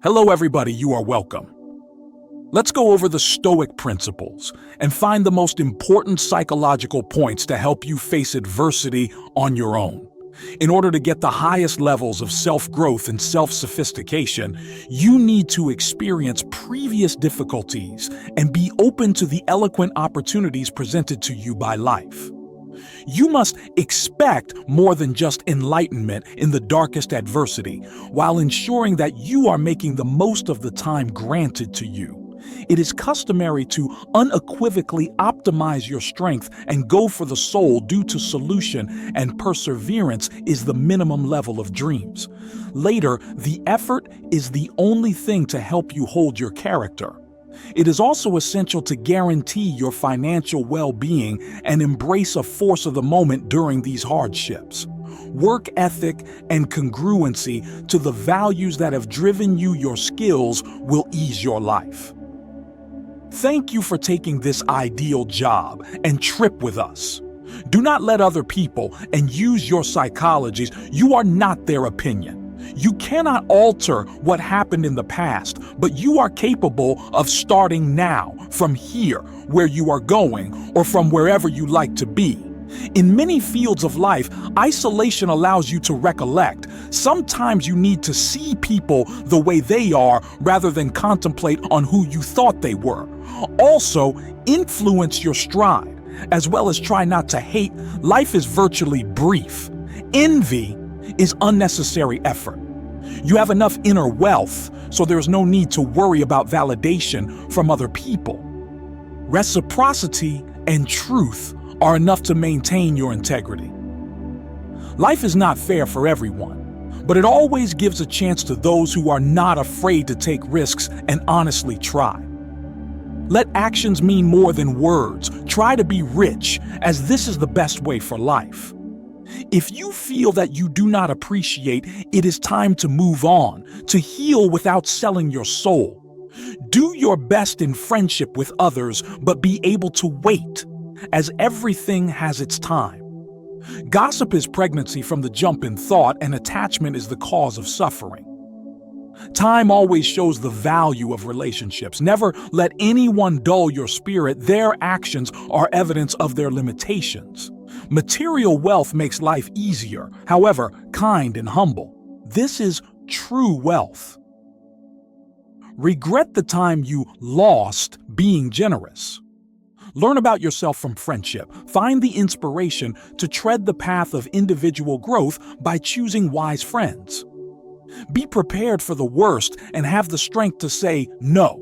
Hello everybody, you are welcome. Let's go over the Stoic principles and find the most important psychological points to help you face adversity on your own. In order to get the highest levels of self-growth and self-sophistication, you need to experience previous difficulties and be open to the eloquent opportunities presented to you by life. You must expect more than just enlightenment in the darkest adversity, while ensuring that you are making the most of the time granted to you. It is customary to unequivocally optimize your strength and go for the soul due to solution, and perseverance is the minimum level of dreams. Later, the effort is the only thing to help you hold your character. It is also essential to guarantee your financial well-being and embrace a force of the moment during these hardships. Work ethic and congruency to the values that have driven you your skills will ease your life. Thank you for taking this ideal job and trip with us. Do not let other people and use your psychologies. You are not their opinion. You cannot alter what happened in the past, but you are capable of starting now, from here, where you are going, or from wherever you like to be. In many fields of life, isolation allows you to recollect. Sometimes you need to see people the way they are rather than contemplate on who you thought they were. Also, influence your stride, as well as try not to hate. Life is virtually brief. Envy is unnecessary effort. You have enough inner wealth, so there's no need to worry about validation from other people. Reciprocity and truth are enough to maintain your integrity. Life is not fair for everyone, but it always gives a chance to those who are not afraid to take risks and honestly try. Let actions mean more than words. Try to be rich, as this is the best way for life. If you feel that you do not appreciate, it is time to move on, to heal without selling your soul. Do your best in friendship with others, but be able to wait, as everything has its time. Gossip is pregnancy from the jump in thought, and attachment is the cause of suffering. Time always shows the value of relationships. Never let anyone dull your spirit. Their actions are evidence of their limitations. Material wealth makes life easier, however, kind and humble. This is true wealth. Regret the time you lost being generous. Learn about yourself from friendship. Find the inspiration to tread the path of individual growth by choosing wise friends. Be prepared for the worst and have the strength to say no.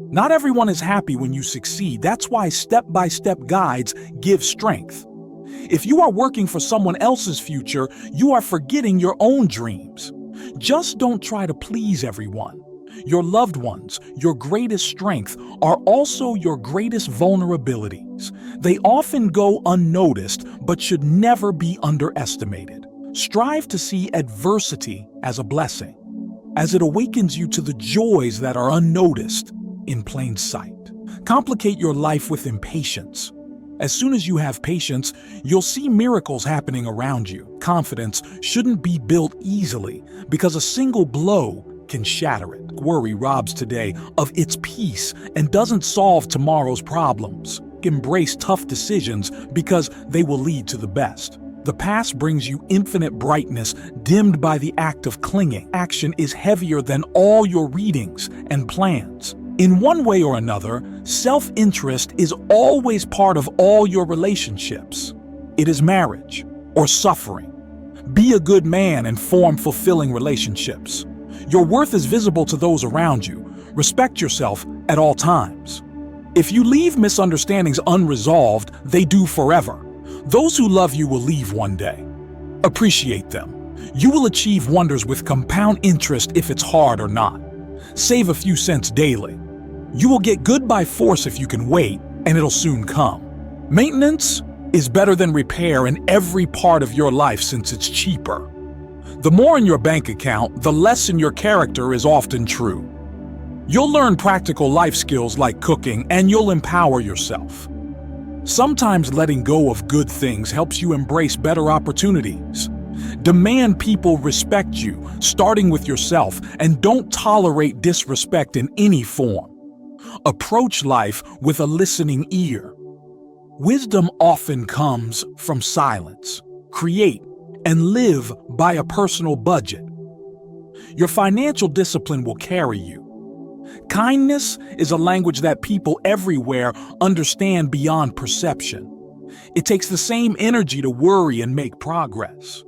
Not everyone is happy when you succeed. That's why step-by-step guides give strength. If you are working for someone else's future, you are forgetting your own dreams. Just don't try to please everyone. Your loved ones, your greatest strength, are also your greatest vulnerabilities. They often go unnoticed, but should never be underestimated. Strive to see adversity as a blessing, as it awakens you to the joys that are unnoticed in plain sight. Complicate your life with impatience. As soon as you have patience, you'll see miracles happening around you. Confidence shouldn't be built easily, because a single blow can shatter it. Worry robs today of its peace and doesn't solve tomorrow's problems. Embrace tough decisions because they will lead to the best. The past brings you infinite brightness, dimmed by the act of clinging. Action is heavier than all your readings and plans. In one way or another, self-interest is always part of all your relationships. It is marriage or suffering. Be a good man and form fulfilling relationships. Your worth is visible to those around you. Respect yourself at all times. If you leave misunderstandings unresolved, they do forever. Those who love you will leave one day. Appreciate them. You will achieve wonders with compound interest if it's hard or not. Save a few cents daily. You will get good by force if you can wait, and it'll soon come. Maintenance is better than repair in every part of your life since it's cheaper. The more in your bank account, the less in your character is often true. You'll learn practical life skills like cooking, and you'll empower yourself. Sometimes letting go of good things helps you embrace better opportunities. Demand people respect you, starting with yourself, and don't tolerate disrespect in any form. Approach life with a listening ear. Wisdom often comes from silence. Create and live by a personal budget. Your financial discipline will carry you. Kindness is a language that people everywhere understand beyond perception. It takes the same energy to worry and make progress.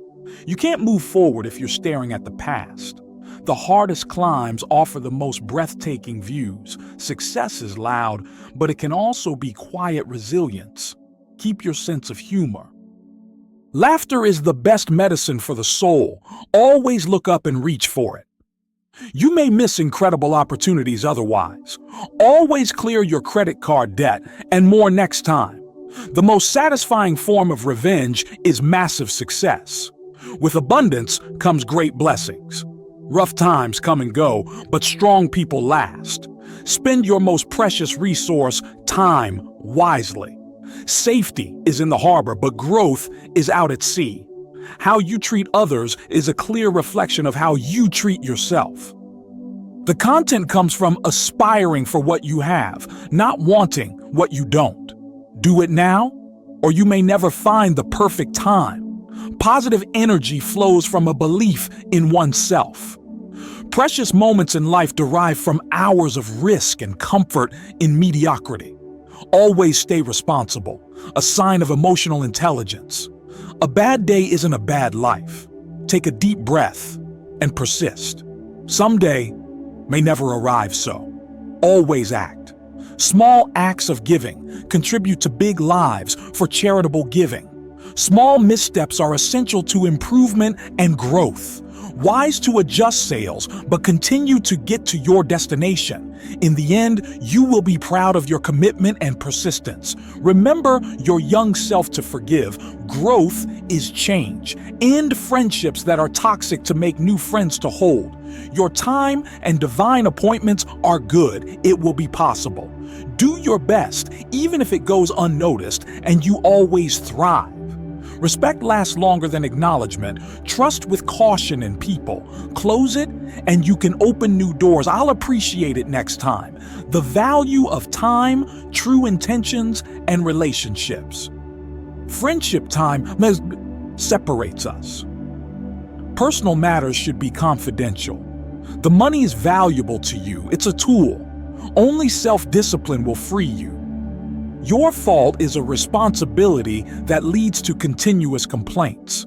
You can't move forward if you're staring at the past. The hardest climbs offer the most breathtaking views. Success is loud, but it can also be quiet resilience. Keep your sense of humor. Laughter is the best medicine for the soul. Always look up and reach for it. You may miss incredible opportunities otherwise. Always clear your credit card debt and more next time. The most satisfying form of revenge is massive success. With abundance comes great blessings. Rough times come and go, but strong people last. Spend your most precious resource, time, wisely. Safety is in the harbor, but growth is out at sea. How you treat others is a clear reflection of how you treat yourself. The content comes from aspiring for what you have, not wanting what you don't. Do it now, or you may never find the perfect time. Positive energy flows from a belief in oneself. Precious moments in life derive from hours of risk and comfort in mediocrity. Always stay responsible, a sign of emotional intelligence. A bad day isn't a bad life. Take a deep breath and persist. Someday may never arrive so. Always act. Small acts of giving contribute to big lives for charitable giving. Small missteps are essential to improvement and growth. Wise to adjust sails, but continue to get to your destination. In the end, you will be proud of your commitment and persistence. Remember your young self to forgive. Growth is change. End friendships that are toxic to make new friends to hold. Your time and divine appointments are good. It will be possible. Do your best, even if it goes unnoticed, and you always thrive. Respect lasts longer than acknowledgement. Trust with caution in people. Close it, and you can open new doors. I'll appreciate it next time. The value of time, true intentions, and relationships. Friendship time separates us. Personal matters should be confidential. The money is valuable to you. It's a tool. Only self-discipline will free you. Your fault is a responsibility that leads to continuous complaints.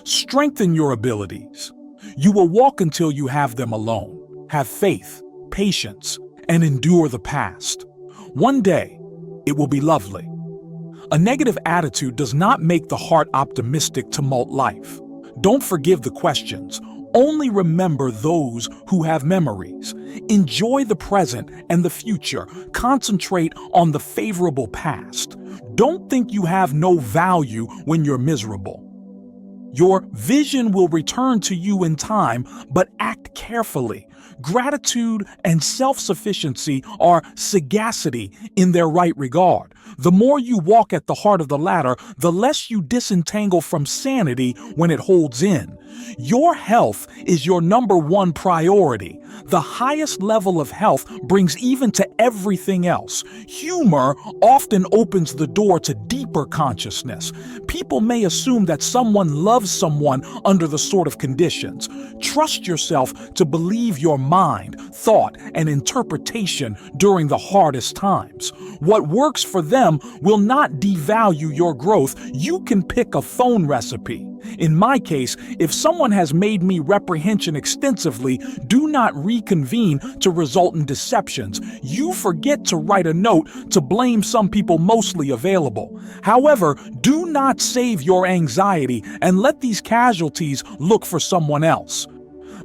Strengthen your abilities. You will walk until you have them alone. Have faith, patience, and endure the past. One day, it will be lovely. A negative attitude does not make the heart optimistic. Tumult life. Don't forgive the questions. Only remember those who have memories. Enjoy the present and the future. Concentrate on the favorable past. Don't think you have no value when you're miserable. Your vision will return to you in time, but act carefully. Gratitude and self-sufficiency are sagacity in their right regard. The more you walk at the heart of the latter, the less you disentangle from sanity when it holds in. Your health is your number one priority. The highest level of health brings even to everything else. Humor often opens the door to deeper consciousness. People may assume that someone loves someone under the sort of conditions. Trust yourself to believe your mind, thought, and interpretation during the hardest times. What works for them will not devalue your growth. You can pick a phone recipe. In my case, if someone has made me reprehension extensively, do not reconvene to result in deceptions. You forget to write a note to blame some people mostly available. However, do not save your anxiety and let these casualties look for someone else.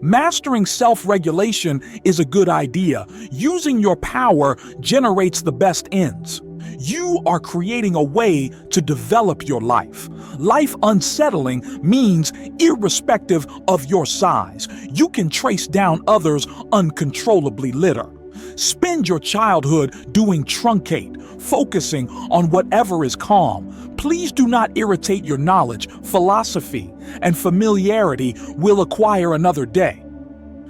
Mastering self-regulation is a good idea. Using your power generates the best ends. You are creating a way to develop your life. Life unsettling means irrespective of your size. You can trace down others' uncontrollably litter. Spend your childhood doing truncate, focusing on whatever is calm. Please do not irritate your knowledge, philosophy, and familiarity will acquire another day.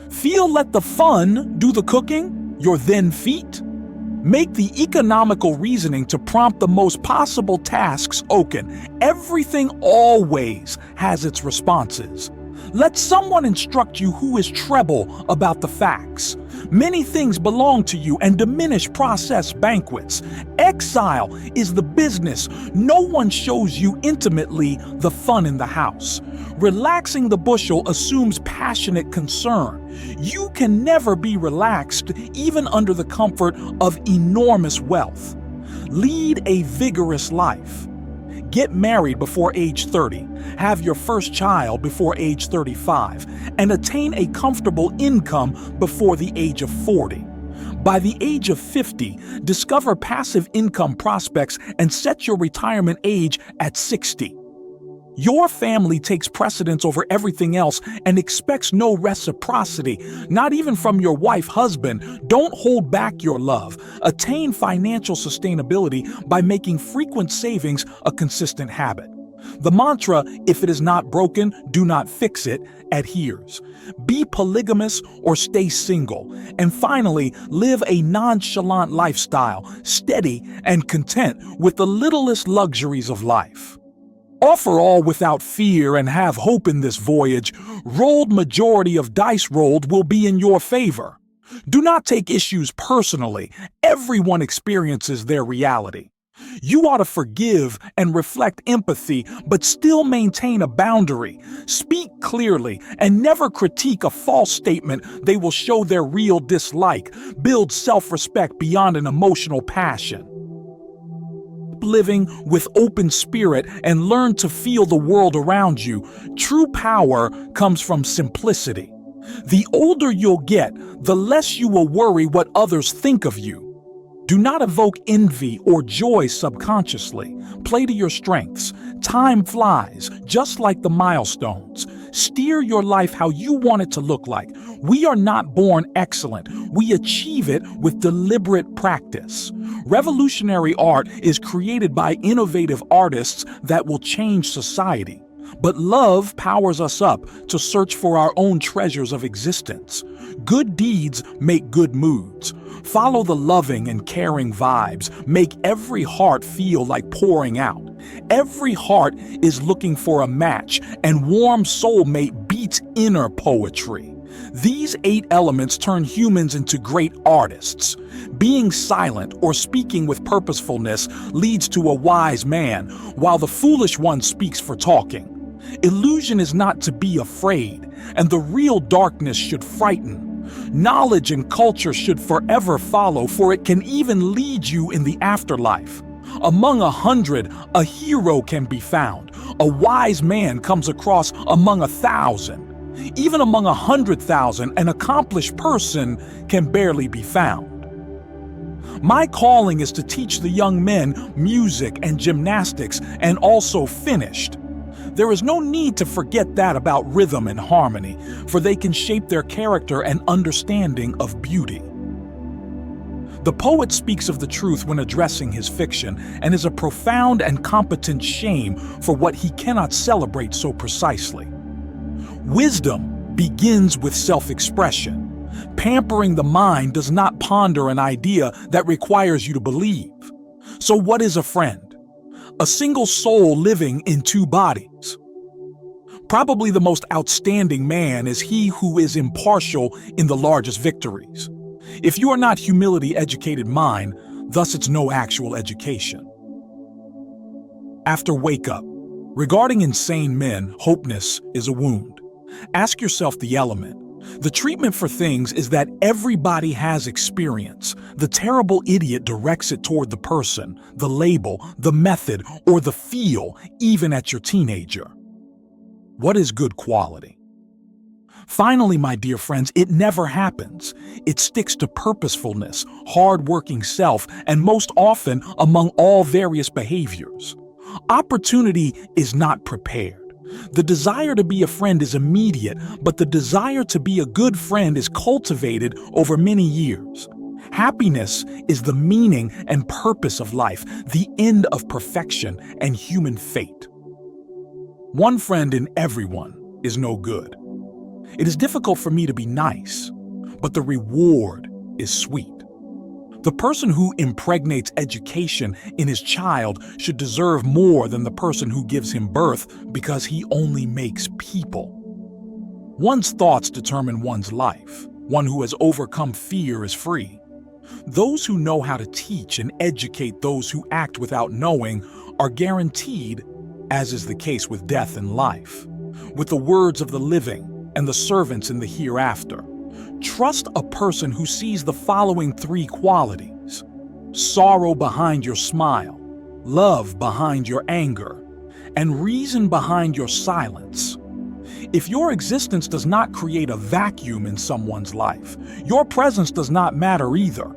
Feel let the fun do the cooking, your then feet. Make the economical reasoning to prompt the most possible tasks open. Everything always has its responses. Let someone instruct you who is treble about the facts. Many things belong to you and diminish process banquets. Exile is the business. No one shows you intimately the fun in the house. Relaxing the bushel assumes passionate concern. You can never be relaxed even under the comfort of enormous wealth. Lead a vigorous life. Get married before age 30, have your first child before age 35, and attain a comfortable income before the age of 40. By the age of 50, discover passive income prospects and set your retirement age at 60. Your family takes precedence over everything else and expects no reciprocity, not even from your husband. Don't hold back your love. Attain financial sustainability by making frequent savings a consistent habit. The mantra, if it is not broken, do not fix it, adheres. Be polygamous or stay single. And finally, live a nonchalant lifestyle, steady and content with the littlest luxuries of life. Offer all without fear and have hope in this voyage. Rolled majority of dice rolled will be in your favor. Do not take issues personally. Everyone experiences their reality. You ought to forgive and reflect empathy, but still maintain a boundary. Speak clearly and never critique a false statement. They will show their real dislike. Build self-respect beyond an emotional passion. Living with open spirit and learn to feel the world around you. True power comes from simplicity. The older you'll get, the less you will worry what others think of you. Do not evoke envy or joy subconsciously. Play to your strengths. Time flies, just like the milestones. Steer your life how you want it to look like. We are not born excellent. We achieve it with deliberate practice. Revolutionary art is created by innovative artists that will change society. But love powers us up to search for our own treasures of existence. Good deeds make good moods. Follow the loving and caring vibes. Make every heart feel like pouring out. Every heart is looking for a match, and warm soulmate beats inner poetry. These 8 elements turn humans into great artists. Being silent or speaking with purposefulness leads to a wise man, while the foolish one speaks for talking. Illusion is not to be afraid, and the real darkness should frighten. Knowledge and culture should forever follow, for it can even lead you in the afterlife. Among 100, a hero can be found. A wise man comes across among 1,000. Even among 100,000, an accomplished person can barely be found. My calling is to teach the young men music and gymnastics, and also finished. There is no need to forget that about rhythm and harmony, for they can shape their character and understanding of beauty. The poet speaks of the truth when addressing his fiction, and is a profound and competent shame for what he cannot celebrate so precisely. Wisdom begins with self-expression. Pampering the mind does not ponder an idea that requires you to believe. So what is a friend? A single soul living in 2 bodies. Probably the most outstanding man is he who is impartial in the largest victories. If you are not humility-educated mind, thus it's no actual education. After wake up, regarding insane men, hopeness is a wound. Ask yourself the element. The treatment for things is that everybody has experience. The terrible idiot directs it toward the person, the label, the method, or the feel, even at your teenager. What is good quality? Finally, my dear friends, it never happens. It sticks to purposefulness, hard-working self, and most often among all various behaviors. Opportunity is not prepared. The desire to be a friend is immediate, but the desire to be a good friend is cultivated over many years. Happiness is the meaning and purpose of life, the end of perfection and human fate. One friend in everyone is no good. It is difficult for me to be nice, but the reward is sweet. The person who impregnates education in his child should deserve more than the person who gives him birth because he only makes people. One's thoughts determine one's life. One who has overcome fear is free. Those who know how to teach and educate those who act without knowing are guaranteed, as is the case with death and life, with the words of the living and the servants in the hereafter. Trust a person who sees the following three qualities: sorrow behind your smile, love behind your anger, and reason behind your silence. If your existence does not create a vacuum in someone's life, your presence does not matter either.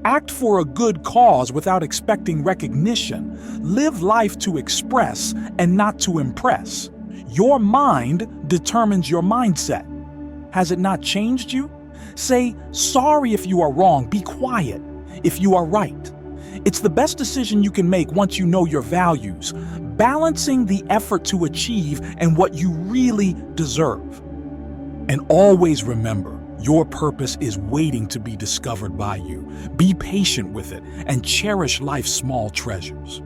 Act for a good cause without expecting recognition. Live life to express and not to impress. Your mind determines your mindset. Has it not changed you? Say sorry if you are wrong. Be quiet if you are right. It's the best decision you can make once you know your values, balancing the effort to achieve and what you really deserve. And always remember, your purpose is waiting to be discovered by you. Be patient with it and cherish life's small treasures.